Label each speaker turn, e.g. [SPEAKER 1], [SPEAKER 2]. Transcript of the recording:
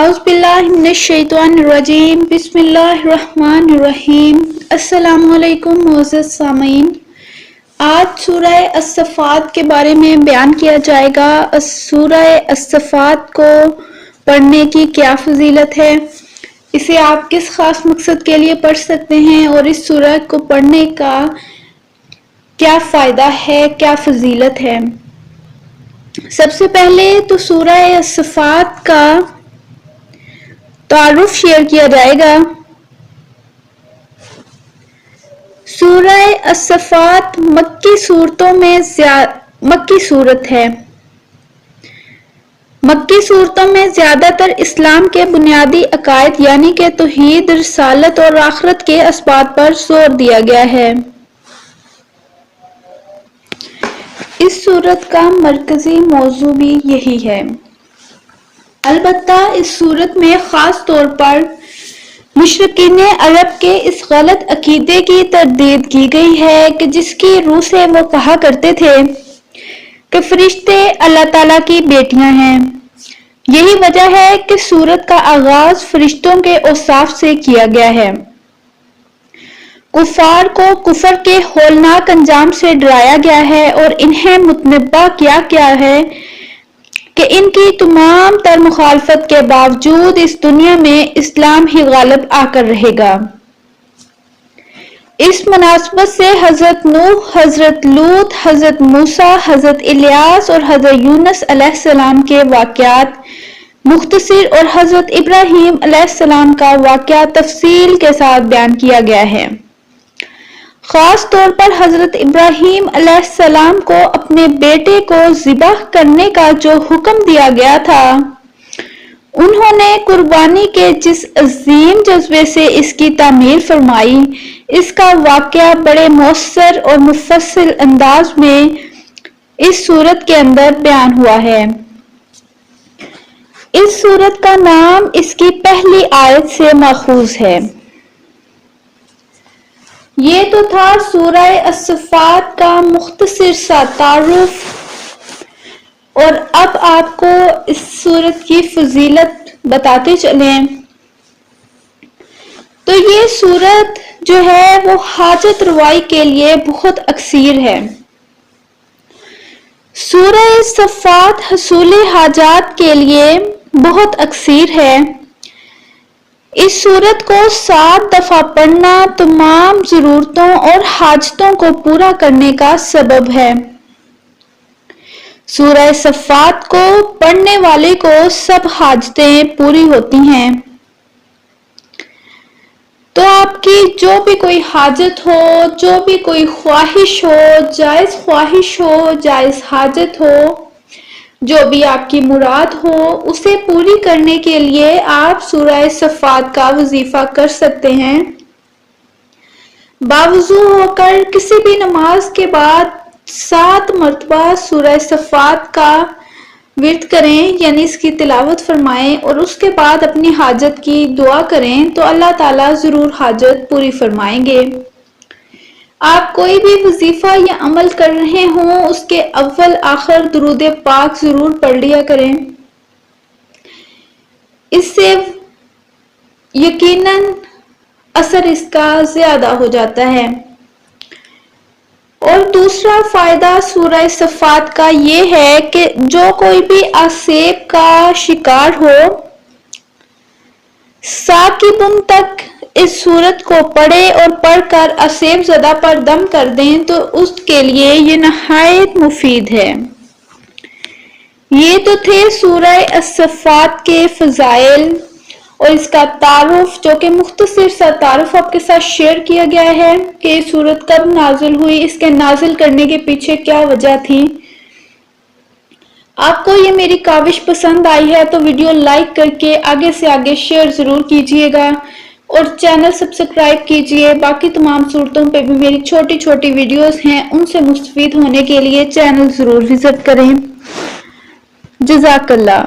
[SPEAKER 1] औज़ुबिल्लाहिमिनश्शैतानिर्रजीम बिस्मिल्लाहिर्रहमानिर्रहीम। अस्सलामु अलैकुम मोअज़्ज़ज़ सामीन। आज सूरह अस-सफ़ात के बारे में बयान किया जाएगा। सूरह अस-सफ़ात को पढ़ने की क्या फजीलत है, इसे आप किस खास मकसद के लिए पढ़ सकते हैं और इस सूरह को पढ़ने का क्या फ़ायदा है, क्या फजीलत है। सबसे पहले तो सूरह अस-सफ़ात का तारुफ शेयर किया जाएगा। सूरह अस-सफ़ात मक्की सूरतों में मक्की सूरत है। मक्की सूरतों में ज्यादातर इस्लाम के बुनियादी अकायद यानी कि तौहीद, रिसालत और आखिरत के असबात पर जोर दिया गया है। इस सूरत का मरकजी मौजू भी यही है। अलबत्ता इस सूरत में खास तौर पर मुशरिकीन अरब के इस गलत अकीदे की तरदीद की गई है कि जिसकी रूह से वो कहा करते थे कि फरिश्ते अल्लाह ताला की बेटियां हैं। यही वजह है कि सूरत का आगाज फरिश्तों के औसाफ से किया गया है। कुफार को कुफर के होलनाक अंजाम से डराया गया है और इन्हें मुतनब्बा किया गया है कि इनकी तमाम तर मुखालफत के बावजूद इस दुनिया में इस्लाम ही गालिब आकर रहेगा। इस मुनासबत से हजरत नूह, हजरत लूत, हजरत मूसा, हजरत इलियास और हजरत यूनुस अलैहिस्सलाम के वाक़यात मुख्तसर और हजरत इब्राहीम अलैहिस्सलाम का वाक़या तफसील के साथ बयान किया गया है। खास तौर पर हजरत इब्राहीम अलैहिस्सलाम को अपने बेटे को ज़िबह करने का जो हुक्म दिया गया था, उन्होंने कुर्बानी के जिस अजीम जज्बे से इसकी तामीर फरमाई, इसका वाक़या बड़े मौसर और मुफस्सिल अंदाज में इस सूरत के अंदर बयान हुआ है। इस सूरत का नाम इसकी पहली आयत से माखूज है। ये तो था सूरह अस-सफ़ात का मुख्तसर सा तारुफ, और अब आपको इस सूरत की फजीलत बताते चलें। तो ये सूरत जो है वो हाजत रवाई के लिए बहुत अक्सीर है। सूरह सफ़ात हसूल हाजात के लिए बहुत अक्सीर है। इस सूरत को 7 दफा पढ़ना तमाम जरूरतों और हाजतों को पूरा करने का सबब है। सूरह सफ़ात को पढ़ने वाले को सब हाजतें पूरी होती हैं। तो आपकी जो भी कोई हाजत हो, जो भी कोई ख्वाहिश हो, जायज़ ख्वाहिश हो, जायज़ हाजत हो, जो भी आपकी मुराद हो, उसे पूरी करने के लिए आप सूरह सफ़ात का वजीफा कर सकते हैं। बावजू होकर किसी भी नमाज के बाद 7 मरतबा सूरह सफ़ात का विर्द करें, यानी इसकी तिलावत फरमाएं और उसके बाद अपनी हाजत की दुआ करें तो अल्लाह ताला जरूर हाजत पूरी फरमाएंगे। आप कोई भी वजीफा या अमल कर रहे हों, उसके अव्वल आखिर दुरूद पाक जरूर पढ़ लिया करें। इससे यकीनन असर इसका ज्यादा हो जाता है। और दूसरा फायदा सूरह सफ़ात का ये है कि जो कोई भी आसेब का शिकार हो, साकिबुन तक इस सूरत को पढ़े और पढ़कर आसेब ज़दा पर दम कर दें तो उसके लिए ये नहायत मुफीद है। ये तो थे सूरह अस-सफ़ात के फ़ज़ाइल और इसका तारुफ, जो कि मुख्तसर सा तारुफ आपके साथ शेयर किया गया है कि सूरत कब नाजिल हुई, इसके नाजिल करने के पीछे क्या वजह थी। आपको ये मेरी काविश पसंद आई है तो वीडियो लाइक करके आगे से आगे शेयर जरूर कीजिएगा और चैनल सब्सक्राइब कीजिए। बाकी तमाम सूरतों पे भी मेरी छोटी छोटी वीडियोस हैं, उनसे मुस्तफीद होने के लिए चैनल जरूर विजिट करें। जज़ाकल्लाह।